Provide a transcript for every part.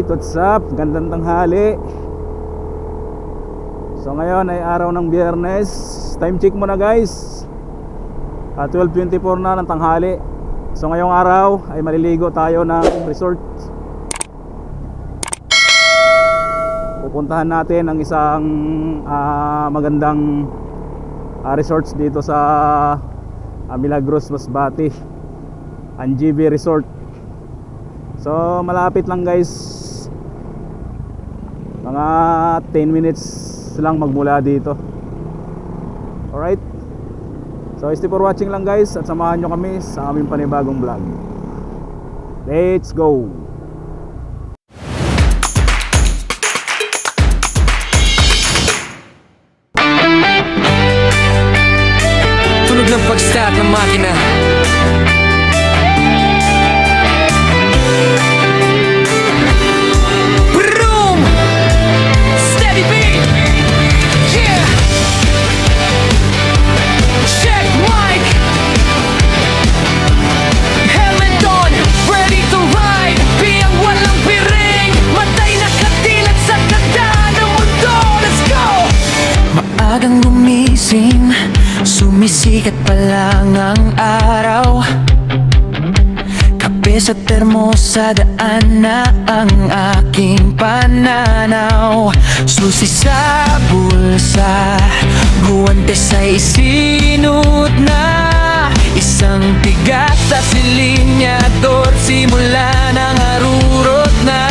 Alright, what's up? Gandang tanghali. So ngayon ay araw ng Biyernes. Time check muna guys. 12:24 na ng tanghali. So ngayong araw ay maliligo tayo ng resort. Pupuntahan natin ang isang magandang resorts dito sa Milagros, Masbate, ang GB Resort. So malapit lang guys, mga 10 minutes lang magmula dito. Alright, so stay for watching lang guys, at samahan nyo kami sa aming panibagong vlog. Let's go! Tunog ng pag-start ng makina. Boom! Steady beat! Yeah! Check mic! Helmet on! Ready to ride! Biyang walang piring! Matay na katilat sa ganda ng mundo! Let's go! Maagang gumising, sumisikat pa lang ang araw. Kape sa termo, sa daan na ang aking pananaw. Susi sa bulsa, guwante sa isinut na. Isang tigas sa silinyador, simula ng harurot na.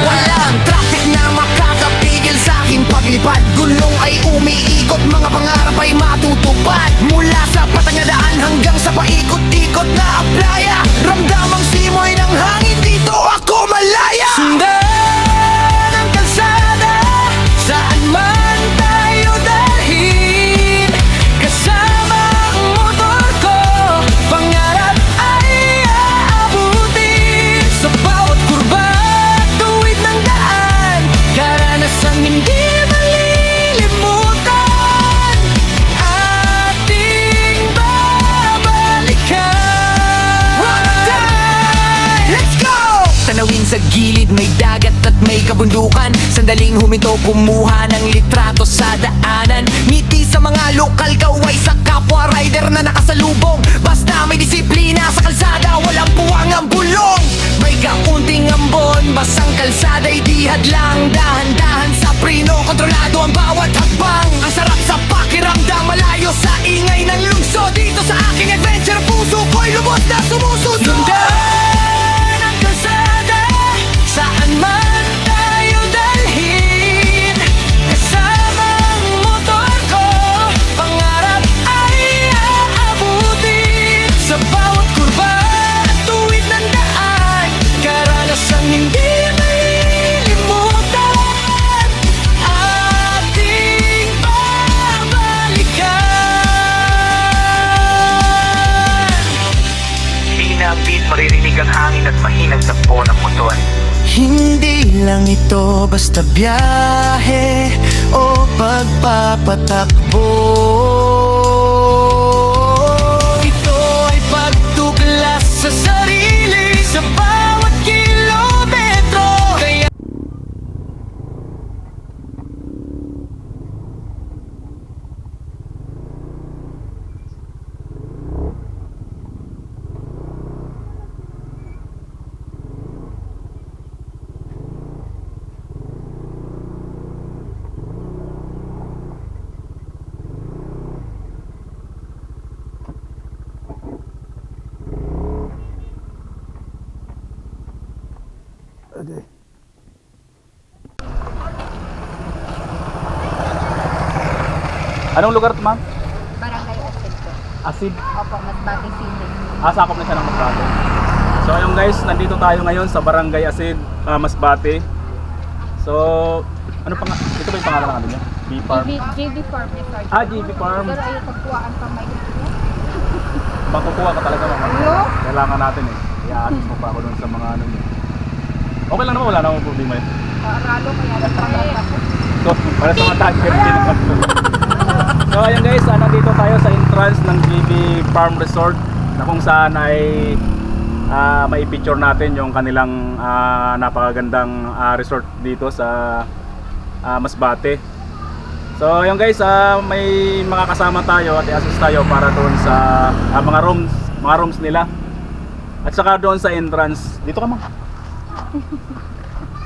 Walang traffic na makakapigil sa aking paglipad. Gulong ay umiikot, mga pangarap ay matutupad. Mula sa patangadaan hanggang sa paikot-ikot na playa. Ramdamang simoy ng hangin, dito ako malaya. Sundan ang kalsada, saan man tayo dalhin. Kasama ang motor ko, pangarap ay aabutin. Sa bawat kurba, tuwid ng daan, karanasang hindi malilimutan. Ating babalikan. Let's go! Tanawin sa gilid, may dagat at may kabundukan. Sandaling huminto, kumuha ng litrato sa daanan. Ngiti sa mga lokal, kaway sa kapwa rider na nakasalubong. Basta may disiplina sa kalsada, walang puwang ang bulong. May kaunting ambon, basang kalsada'y di hadlang. Dahan-dahan sa prino, kontrolado ang bawat hakbang. Ang sarap sa pakiramdam, malayo sa ingay ng lungsod. Dito sa aking adventure, puso ko'y lubos na sumusunod. Sundan ang kalsada, saan man tayo dalhin. Kasama ang motor ko, pangarap ay aabutin. Sa bawat kurba, tuwid ng daan, karanasang hindi malilimutan. Ating babalikan. Hina ang beat, maririnig ang hangin at mahinang takbo ng motor. Hindi lang ito basta biyahe o pagpapatakbo. Ito ay pagtuklas sa sarili sa bawat kilometro. Kaya Okay. Anong lugar ito, ma'am? Barangay Asid po. Asid. Opo, Masbate City. Sakop na siya ng Masbate. So ayun guys, nandito tayo ngayon sa Barangay Asid, Masbate. So, ano pa nga? Ito ba yung pangalan ng ano niya? Bee Farm? JB Farm Resort. JB Farm. Pero ayaw pagkuhaan pa may Makukuha ka talaga, ma'am. Ano? Kailangan natin eh. I-assist mo pa ako dun sa mga ano niya. Okay lang naman, wala namang problema eh. Aralo kaya nagpapayag ako. So, para sa mga tagger din. So ayun guys, nandito tayo sa entrance ng GB Farm Resort, na kung saan ay mai-picture natin yung kanilang napakagandang resort dito sa Masbate. So ayun guys, may mga kasama tayo at i-assist tayo para doon sa mga rooms nila. At saka doon sa entrance. Dito ka, ma'am.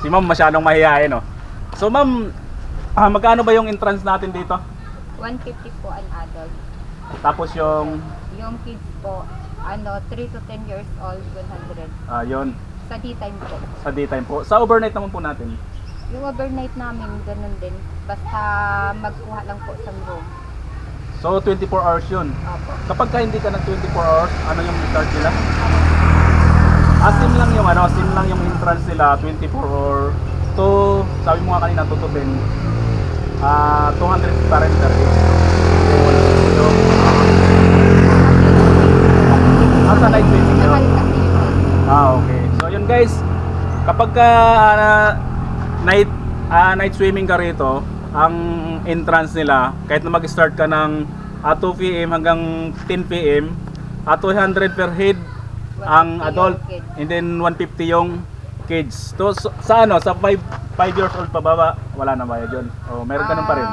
Si ma'am masyadong mahihayin, no? So ma'am, magkano ba yung entrance natin dito? 150 po an adult. Tapos yung Kids po, 3 to 10 years old, 100. yun, Sa daytime po. sa daytime po. Sa overnight naman po natin. Yung overnight namin, ganun din. Basta magkuha lang po sa room. So 24 hours yun. Opo. Kapag ka hindi ka ng 24 hours, ano yung start nila? Sim lang yung entrance nila, 24 or to, sabi mo nga kanina, 2 to 10. 200 pa rin per day. Sa night swimming yun? Mahal kasi yun. Okay. So yun guys, kapag ka night swimming ka rito, ang entrance nila, kahit na mag-start ka ng 2 PM hanggang 10 PM, 200 per head ang 150 adult, yung kids. and then 150 yung kids. To sa sa 5 years old pababa, wala na bayad yun. O meron ka nun pa rin.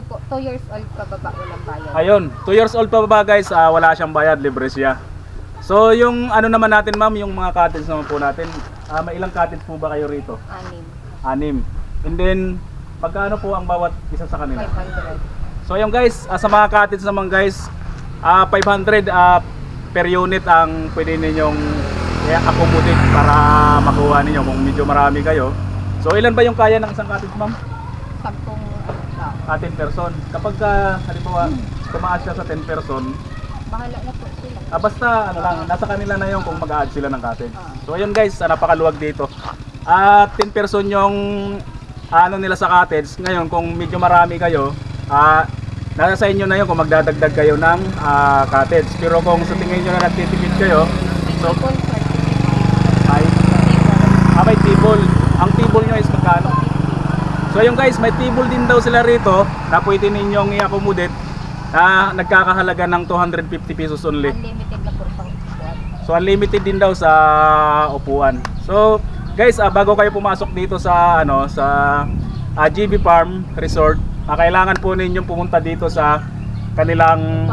Po, 2 years old pa baba, walang bayad. Ayun, 2 years old pababa guys, wala siyang bayad, libre siya. So yung ano naman natin ma'am, yung mga cottage naman po natin, may ilang cottage po ba kayo rito? 6. 6. And then pagkano po ang bawat isa sa kanila? 500. So yung guys, sa mga cottage naman guys, 500 per unit ang pwede ninyong i-accommodate para makuha ninyo kung medyo marami kayo. So ilan ba yung kaya ng isang cottage ma'am? 10 person. Kapag halimbawa tumaas siya sa 10 person, Bahala na po sila. basta nasa kanila na yung kung mag-a-add sila ng cottage. So ayun guys, napakaluwag dito. 10 person yung nila sa cottage. Ngayon kung medyo marami kayo, nasa sa inyo na yun kung magdadagdag kayo ng cottage. Pero kung sa tingin nyo na nagtitipid kayo, so may table. Ang table nyo is magkano? So yung guys, may table din daw sila rito na pwede ninyong i-accommodate. Nagkakahalaga ng 250 pesos only. Unlimited na po sa upuan. So unlimited din daw sa upuan. So guys, bago kayo pumasok dito sa GB Farm Resort, kailangan po ninyong pumunta dito sa kanilang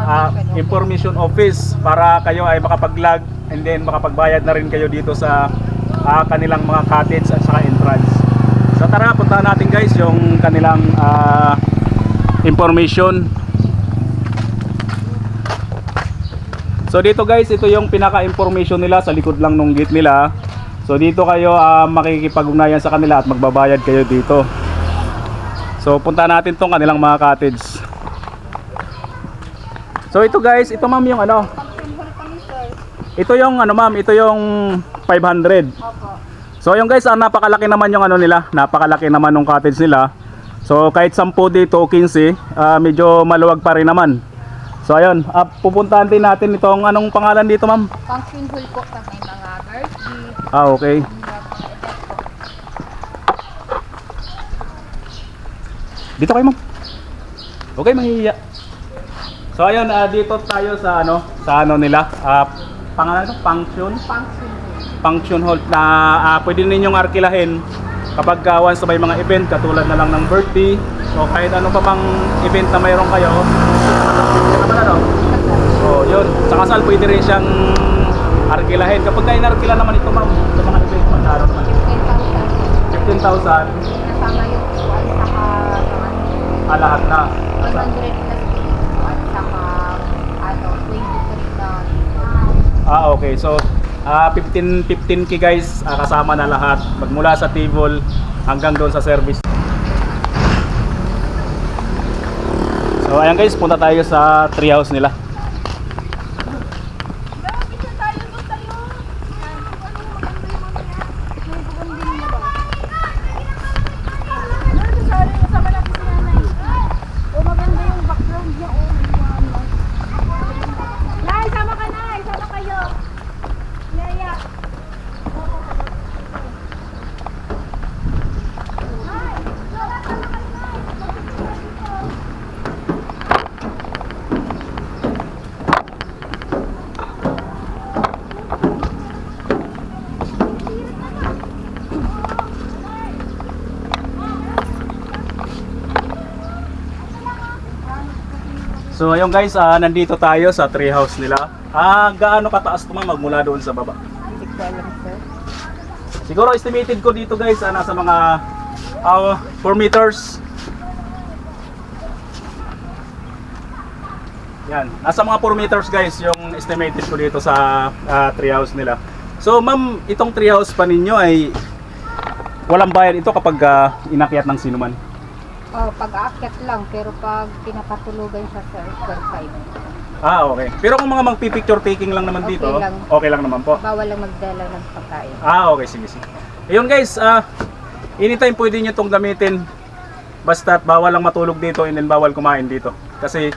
information office para kayo ay makapag-log and then makapagbayad na rin kayo dito sa kanilang mga cottage at saka entrance. So tara, puntahan natin guys yung kanilang information. So dito guys, ito yung pinaka-information nila sa likod lang ng gate nila. So dito kayo makikipag-ugnayan sa kanila at magbabayad kayo dito. So punta natin tong kanilang mga cottage. So ito guys, ito ma'am yung ito yung ma'am, ito yung 500. Opo. So yung guys, napakalaki naman yung nila, napakalaki naman ng cottage nila. So kahit 10 dito, 15, medyo maluwag pa rin naman. So ayun, pupuntahan din natin itong anong pangalan dito ma'am? Function hall po sa may mga birthday. Okay. Dito kayo ma'am. Okay, mahihiya. So ayun, dito tayo sa nila. Pangalan ito, function hall na pwede ninyong arkilahin kapag once may mga event katulad na lang ng birthday o kahit ano pa bang event na mayroon kayo. So yun, sa kasal pwede rin siyang arkilahin. Kapag kayo narkila naman ito ma'am sa mga event, magkano naman? 15,000. 15,000. Kasama yung upuan saka Lahat na. 100 plus upuan saka 23 na. Okay. So 15K guys, kasama na lahat magmula sa table hanggang doon sa service. So ayan guys, punta tayo sa treehouse nila. So ayun guys, nandito tayo sa treehouse nila. Gaano kataas to ma'am magmula doon sa baba? Hindi ko alam, sir. Siguro estimated ko dito guys, nasa mga 4 meters. Yan, nasa mga 4 meters guys yung estimated ko dito sa treehouse nila. So ma'am, itong treehouse pa ninyo ay walang bayad ito kapag inakyat ng sino man? Oh, pag-aakyat lang, pero pag pinapatulugan siya, sir, 1.5. Okay. Pero kung mga magpi-picture taking lang naman Okay dito, lang. okay lang naman po. Bawal lang magdala ng pagkain. Okay, sige, sige. Ayun guys, anytime pwede nyo itong gamitin. Basta bawal lang matulog dito and then bawal kumain dito. Kasi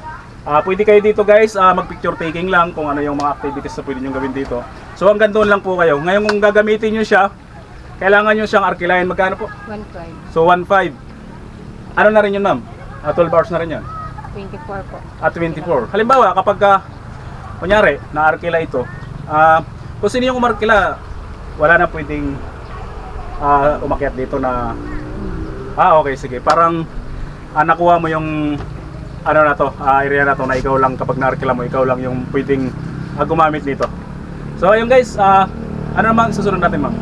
pwede kayo dito guys, mag-picture taking lang kung ano yung mga activities na pwede nyo gawin dito. So hanggang doon lang po kayo. Ngayon kung gagamitin nyo siya, kailangan nyo siyang arkilahin. Magkano po? 1.5. So 1.5. Ano na rin yun ma'am? 12 hours na rin yun? 24 po. At 24. Halimbawa, kapag kunyari, na-arkila ito, kung sino yung umarkila, wala na pwedeng umakyat dito na okay, sige. Parang nakuha mo yung ano na to, area na to na ikaw lang kapag na-arkila mo, ikaw lang yung pwedeng gumamit dito. So ayun guys, ano naman susunod natin ma'am?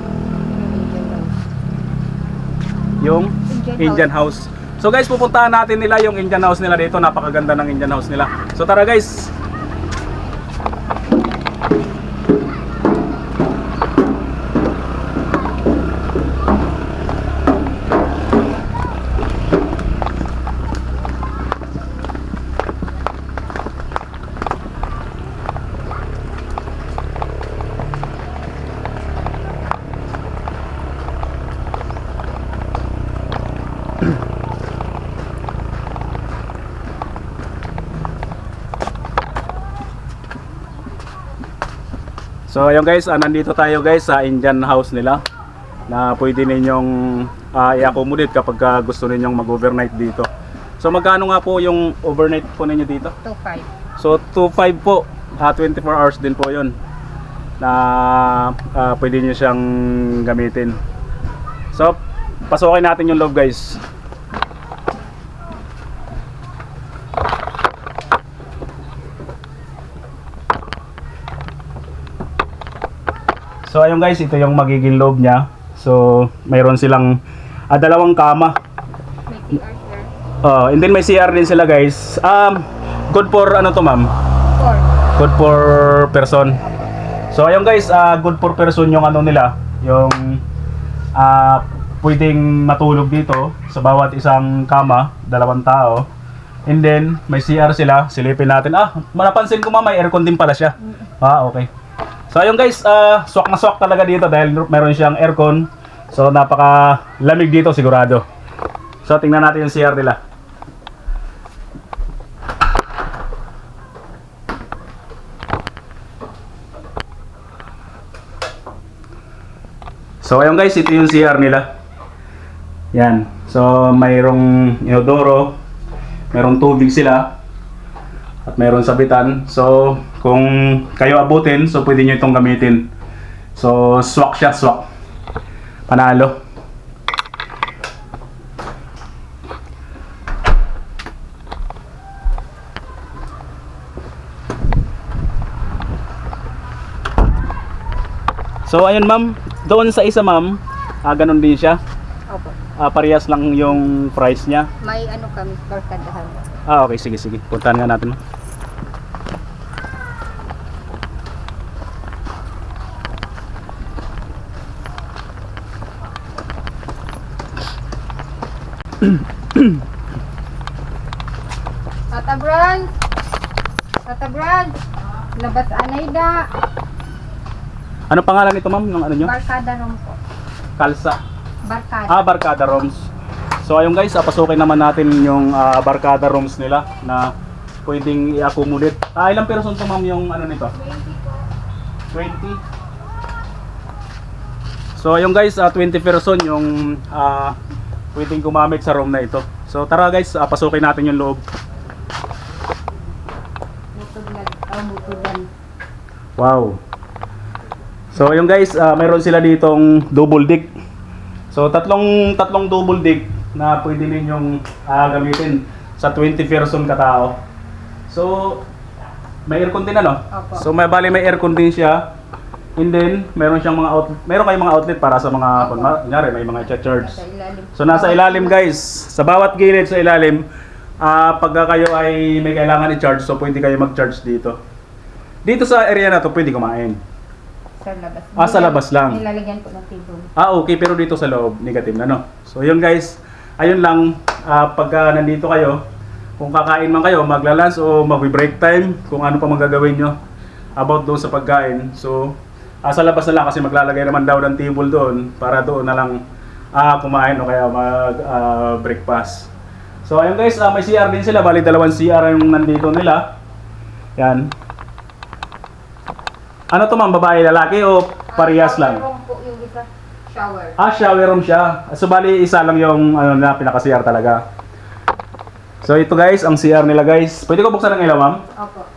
Yung Indian house. So guys, pupuntahan natin nila yung Indian house nila dito. Napakaganda ng Indian house nila. So tara guys. So ayun guys, nandito tayo guys sa Indian house nila na pwede ninyong i-accommodate kapag gusto ninyong mag-overnight dito. So magkano nga po yung overnight po ninyo dito? 2.5. So 2.5 po, 24 hours din po yun na pwede nyo siyang gamitin. So pasukin natin yung loob guys. So ayun guys, ito yung magiging loob niya. So mayroon silang dalawang kama. May CR, sir. And then may CR din sila guys. Good for ano to ma'am? 4. Good for person. So ayun guys, good for person yung ano nila, yung pwedeng matulog dito sa bawat isang kama, dalawang tao. And then may CR sila, silipin natin. Napansin ko may aircon din pala siya. Okay. So ayun guys, swak na swak talaga dito dahil meron siyang aircon. So napaka lamig dito sigurado. So tingnan natin yung CR nila. So ayun guys, ito yung CR nila. Yan. So mayroong inodoro, mayroong tubig sila, at mayroong sabitan. So kung kayo abutin, so pwede nyo itong gamitin. So swak siya, swak. Panalo. So ayun ma'am, doon sa isa ma'am, ganun din siya. Opo. Parehas lang yung price niya. May ano kami, barkadahan. Okay, sige, sige. Puntahan nga natin. Tata Brand! Tata Brand! Labas anay da! Ano pangalan nito ma'am? Ng ano nyo? Barkada room po. Kalsa. Barkada. Barkada rooms. So ayun guys, pasukin naman natin yung barkada rooms nila na pwedeng i-accommodate. Ilang person to ma'am yung ano nito? 20. So ayun guys, 20 person yung pwedeng gumamit sa room na ito. So tara guys, pasukin natin yung loob. Mutulan. Wow. So yung guys, mayroon sila ditong double deck. So tatlong double deck na pwede ninyong gamitin sa 20 person katao. So, may aircon din ano? Opo. So, may aircon din siya. And then, meron siyang mga outlet. Meron kayong mga outlet para sa mga, Opo. kunyari, may mga charge. Nasa ilalim. So, nasa ilalim guys. Sa bawat gilid sa ilalim, pagka kayo ay may kailangan i-charge, so pwede kayo mag-charge dito. Dito sa area na to, pwede kumain. Sa labas. Sa labas lang. Nilalagyan po ng table. Okay, pero dito sa loob, negative na, no? So, yun guys, ayun lang, pagka nandito kayo, kung kakain man kayo, magla-lunch o mag-break time, kung ano pa magagawin nyo about doon sa pagkain. So, sa labas na lang kasi maglalagay naman daw ng table doon para doon na lang kumain o kaya mag-breakfast. So, ayun guys, may CR din sila, bali 2 CR yung nandito nila. Yan. Ano to ma'am, babae, lalaki o parehas lang? Shower room po yung isa. Shower. Shower room siya. So bali isa lang yung na pinaka-CR talaga. So ito guys, ang CR nila guys. Pwede ko buksan ng ilaw, ma'am? Opo.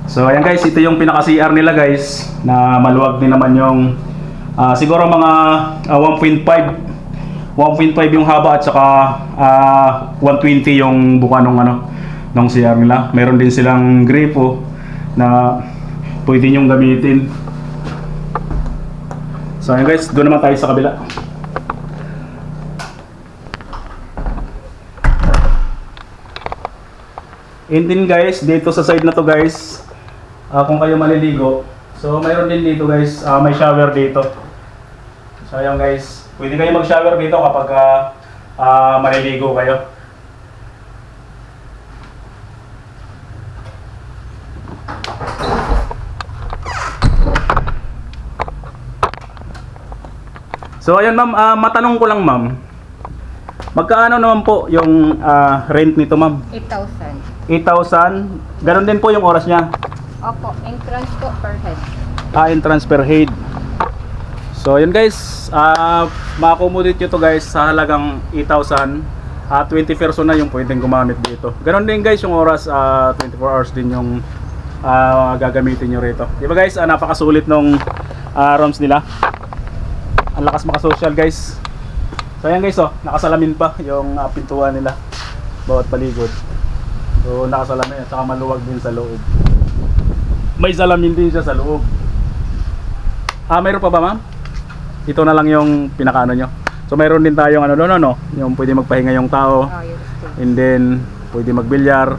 So ayan guys, ito yung pinaka-CR nila guys, na maluwag din naman yung siguro mga 1.5 yung haba at saka 120 yung buka ng CR nila. Meron din silang gripo na pwede nyong gamitin. So ayan guys, doon naman tayo sa kabila. And then guys, dito sa side na to guys, kung kayo maliligo, so mayroon din dito guys, may shower dito. So ayan guys, pwede kayo mag-shower dito kapag maliligo kayo. So ayun ma'am, matanong ko lang ma'am, magkaano naman po yung rent nito ma'am? 8,000. 8,000, ganun din po yung oras niya. Opo, entrance po per head. Entrance per head. So yun guys, ma-accommodate nyo to guys sa halagang 8,000. 20 person na yung pwedeng gumamit dito. Ganon din guys yung oras, 24 hours din yung gagamitin nyo rito. Diba guys, napakasulit nung rooms nila. Ang lakas makasocial guys. So yan guys, nakasalamin pa yung pintuan nila bawat paligid. So nakasalamin at saka maluwag din sa loob. May salamin din siya sa loob. Mayroon pa ba ma'am? Ito na lang yung pinakaano nyo. So mayroon din tayong yung pwede magpahinga yung tao. Yung stage. And then pwede magbilyar.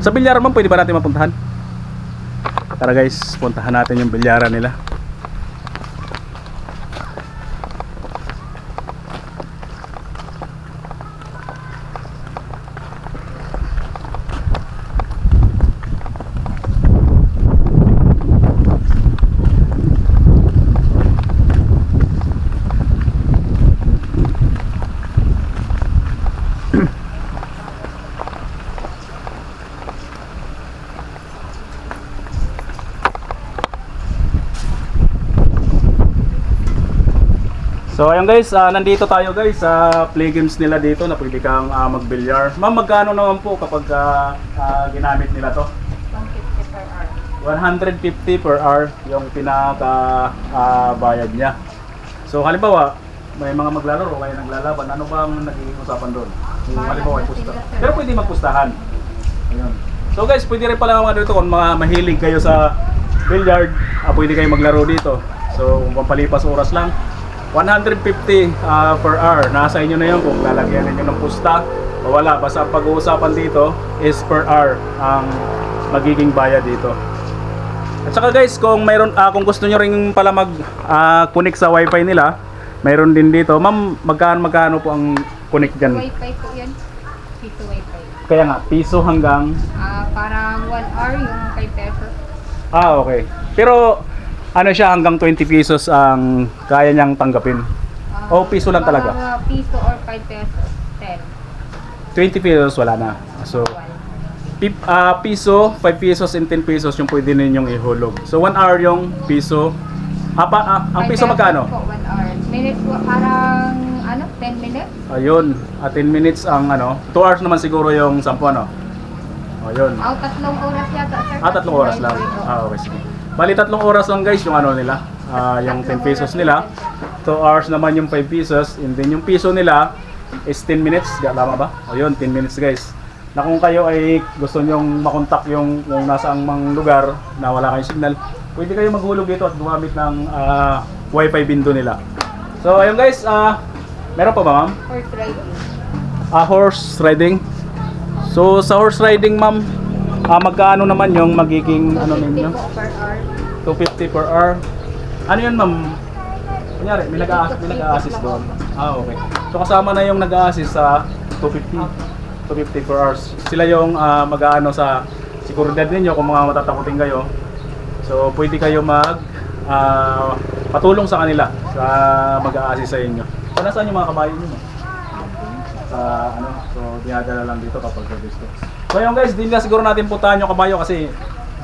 Sa bilyar ma'am, pwede ba natin mapuntahan? Tara guys, puntahan natin yung bilyaran nila. So ayun guys, nandito tayo guys sa play games nila dito na pwede kang magbilyar. Ma'am, magkano naman po kapag ginamit nila to? 150 per hour. 150 per hour yung pinaka bayad niya. So halimbawa, may mga maglalaro o kaya naglalaban, ano bang naging usapan doon? Yung halimbawa ay pusta. Pero pwede magpustahan. Ayun. So guys, pwede rin pala mga dito kung mga mahilig kayo sa billiard, pwede kayo maglaro dito. So kung pampalipas oras lang, 150 per hour. Nasa inyo na yun kung lalagyan ninyo ng pusta o wala. Basta pag-uusapan dito is per hour ang magiging bayad dito. At saka guys, kung mayroon kung gusto nyo ring pala mag-connect sa wifi nila, mayroon din dito. Ma'am, magkano po ang connect dyan? Wi-Fi po yan. Piso Wi-Fi. Kaya nga, piso hanggang... Parang 1 hour yung 5 pesos. Okay. Pero ano siya, hanggang 20 pesos ang kaya niyang tanggapin. O piso lang talaga? Piso or 5 pesos. 10. 20 pesos wala na. So, piso, 5 pesos and 10 pesos yung pwede ninyong ihulog. So 1 hour yung piso. Ang piso magkano? 1 hour. Minutes po, parang 10 minutes? Ayun, 10 minutes ang 2 hours naman siguro yung 10 Ayun. 3 oras yata, sir. 3 oras lang. Okay, sige. Bali 3 oras lang guys yung nila. Yung 10 pesos nila. 2 hours naman yung 5 pesos. And then yung piso nila is 10 minutes. Tama ba? O yun, 10 minutes guys. Na kung kayo ay gusto nyong makontak yung kung nasaan mang lugar na wala kayong signal, pwede kayo maghulog dito at gumamit ng wifi window nila. So ayun guys, meron pa ba ma'am? Horse riding. Horse riding. So sa horse riding ma'am, magkaano naman yung magiging ano 250 ninyo? po per hour. 250 per hour. Ano yun ma'am? Kunyari, may nag-a-assist doon. Okay. So kasama na yung nag-a-assist sa 250 per hours. Sila yung mag-aano sa seguridad ninyo kung mga matatakutin kayo. So pwede kayo patulong sa kanila sa mag-a-assist sa inyo. So nasaan yung mga kabayo niyo? Sa so dinadala lang dito kapag gusto. So yun guys, din na siguro natin putahan yung kabayo kasi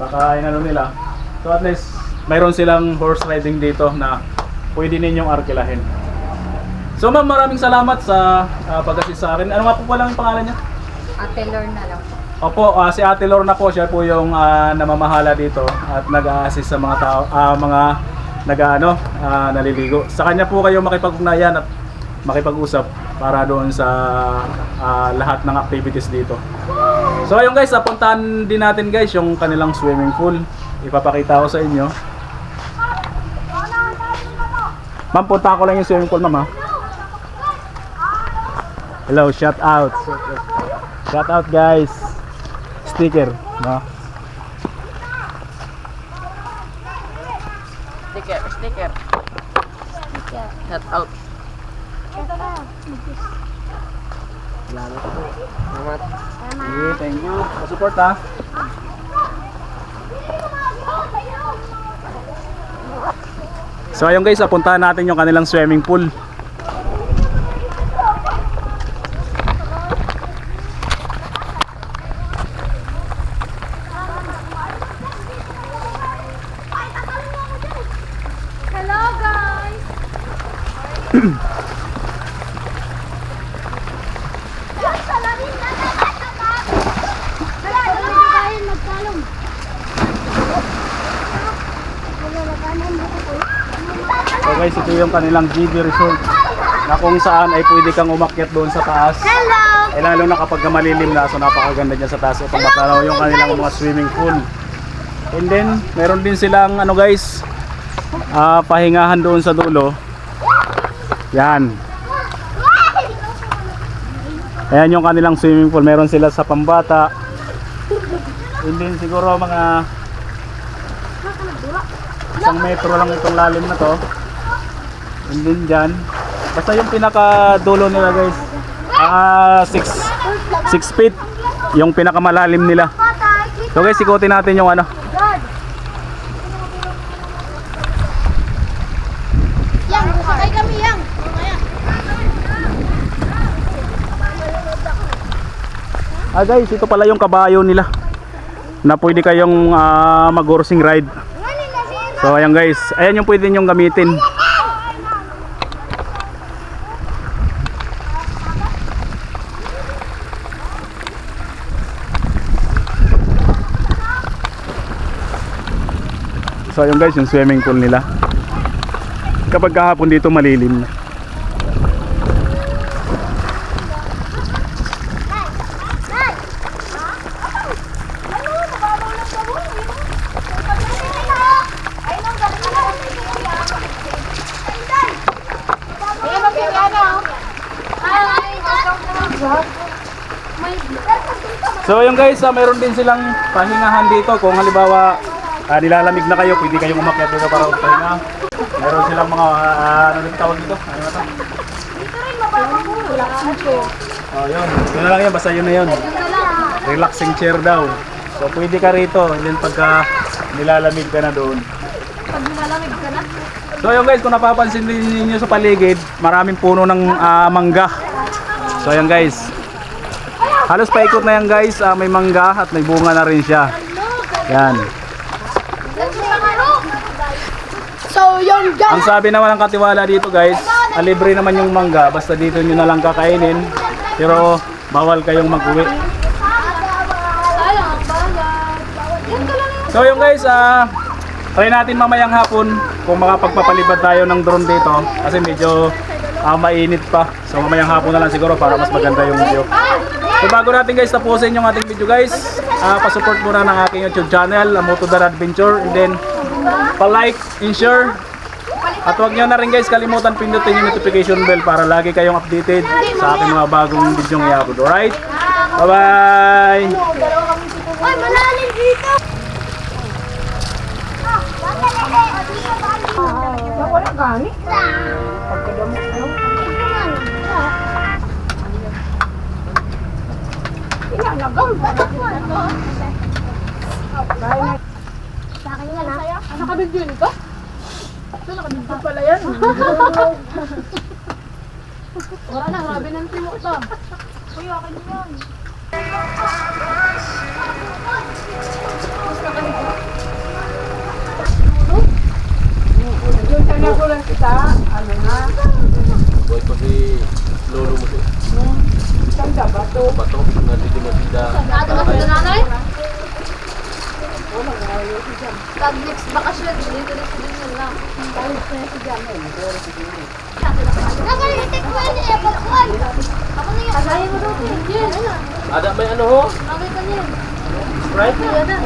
baka inano nila. So at least mayroon silang horse riding dito na pwede ninyong arkilahin. So ma'am, maraming salamat sa pag-assist sa akin. Ano nga po pala yung pangalan niya? Ate Lorna lang po. Opo, si Ate Lorna po, siya po yung namamahala dito at nag-a-assist sa mga tao, mga naliligo. Sa kanya po kayo makipag-ugnayan at makipag-usap para doon sa lahat ng activities dito. So ayun guys, puntahan din natin guys yung kanilang swimming pool. Ipapakita ko sa inyo. Ma'am, punta ko lang yung swimming pool ma'am ha. Hello, shout out. Shout out guys. Sticker, no? Sticker. Shout out. Salamat po. Salamat. Okay, thank you. Support ha. So ayun guys, puntahan natin yung kanilang swimming pool. Hello guys! So guys, ito yung kanilang GB Resort na kung saan ay pwede kang umakyat doon sa taas. Hello! Eh lalo na kapag malilim na, so napakaganda dyan sa taas upang matanaw yung kanilang mga swimming pool. And then, meron din silang ano guys, pahingahan doon sa dulo. Yan. Ayan yung kanilang swimming pool. Meron sila sa pambata. And then siguro mga 1 metro lang itong lalim na to. And then dyan, basta yung pinaka-dulo nila guys, 6 feet yung pinakamalalim nila. So guys, ikutin natin yung ano. Yang, sakay kami yang. Guys, ito pala yung kabayo nila na pwede kayong mag-horsing ride. So ayan guys, ayan yung pwede nyong gamitin. So ayun guys, yung swimming pool nila. Kapag kahapon dito malilim na. So yung guys, mayroon din silang pahingahan dito. Kung halimbawa nilalamig na kayo, pwede kayong umakyat dito para magpahinga. Meron silang mga ano din tawag dito? Ano ba ito? Oh, yun. Yun na lang yan, basta yun na yun. Relaxing chair daw. So pwede ka rito, and then pagka nilalamig ka na doon. Pag nilalamig ka na? So yun guys, kung napapansin din niyo sa paligid, maraming puno ng mangga. So yun guys, halos paikot na yan guys, may mangga at may bunga na rin siya. Yan. So yun guys! Ang sabi naman ng katiwala dito guys, libre naman yung mangga, basta dito nyo na lang kakainin. Pero bawal kayong mag-uwi. So yun guys, try natin mamayang hapon kung makapagpapalipad tayo ng drone dito kasi medyo mainit pa. So mamayang hapon na lang siguro para mas maganda yung video. So bago natin guys tapusin yung ating video guys, pa-support muna ng aking YouTube channel, Motodar Adventure, and then pa-like and share. At huwag nyo na rin guys kalimutan pindutin yung notification bell para lagi kayong updated sa aking mga bagong video ng i-upload. Alright? Bye-bye! Ay, malalim dito! Wala gani. Inalagam. Sa akin nga na. Ano ka din dito? Ano ka din pala yan? Wala na, grabe ng timo ito. Uy, akin yun. Yung kanya ko lang kita, ano na? Boy pa si lolo mo siya. Isang dabato. Bato, nga dito matida. Ato ba sila nanay? Pag next bakasyon, dito na sila lang. Nakalitik ko yan eh, balkuan. Ako na yan. Kagaya mo doon. Yan. Ada may ano ho? Bakit ka niyan? Sprite? Yan na.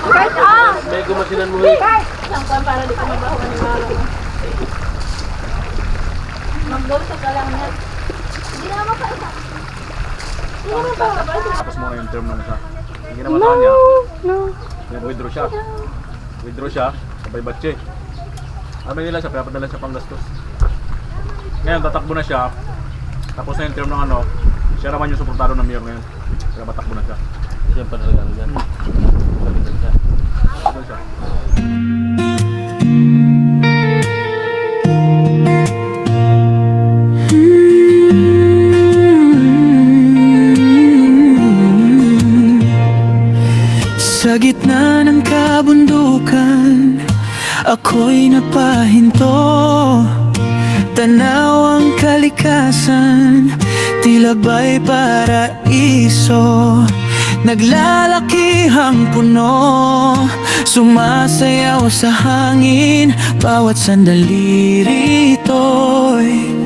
Right on! May gumasinan mo eh. Sampan para di ka mabaho ni Mara. Mag-gawin ka lang yan. Hindi na mapalita. Tapos mo yung term ng isa. Hindi naman sa kanya. Withdraw siya. Withdraw siya. Sabay batche. Amin nila siya, pinapadala siya pang gastos. Ngayon, tatakbo na siya. Tapos na yung term ng ano. Siya naman yung suportado ng mayor ngayon. Kaya matakbo na siya. Diyan pa talaga yan. Sabitan siya. Tatakbo siya. Sa gitna ng kabundukan, ako'y napahinto. Tanaw ang kalikasan, tila ba'y paraiso. Naglalakihang puno, sumasayaw sa hangin. Bawat sandali rito'y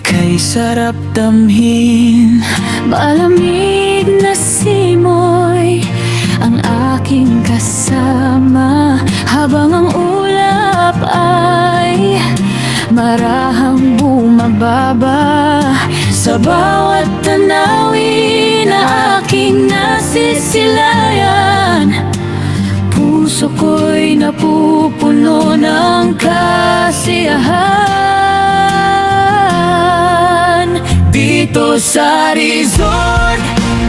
kay sarap damhin. Malamig na simoy ang aking kasama, habang ang ulap ay marahang bumababa. Sa bawat tanawin na aking nasisilayan, puso ko'y napupuno ng kasiyahan. Dito sa resort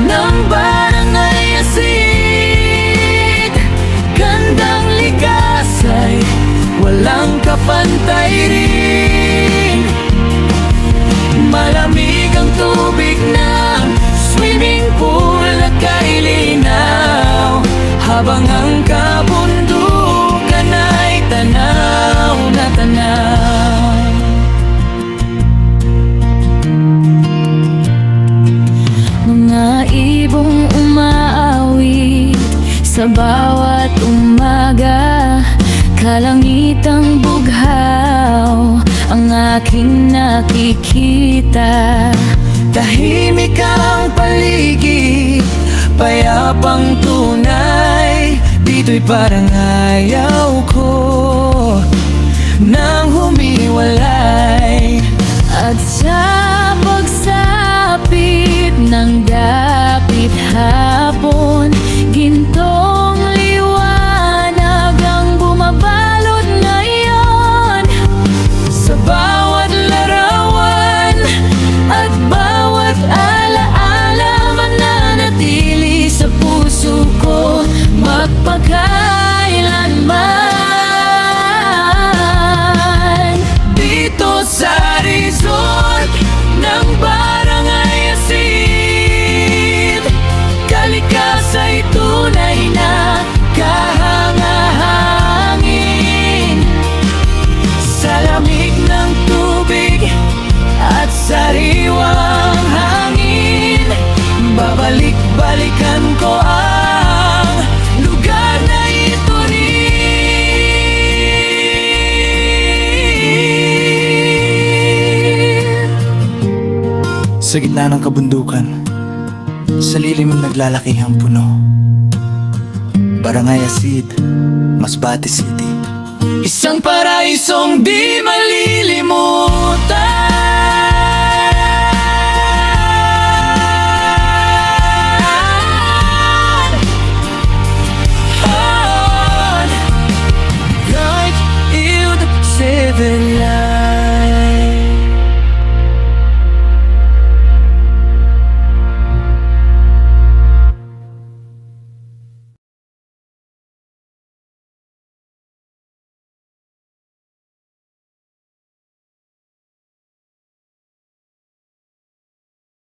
ng Barangay Asid, gandang ligasay, walang kapantay rin. Malamig ang tubig ng swimming pool na kay linaw, habang ang kabundukan ay tanaw na tanaw. Mga ibong umaawit sa bawat umaga, kalangitang bughaw ang aking nakikita. Tahimik ang paligid, payapang tunay. Dito'y parang ayaw ko nang humiwalay. At sa pagsapit ng dapit hapon, gintong liwanag ang bumabalot ngayon. Sa bawat larawan at bawat alaala, mananatili sa puso ko magpakailanman. Sa gitna ng kabundukan, sa lilim naglalaki ang puno. Barangay Asid, Masbate City. Isang paraisong di maliliw.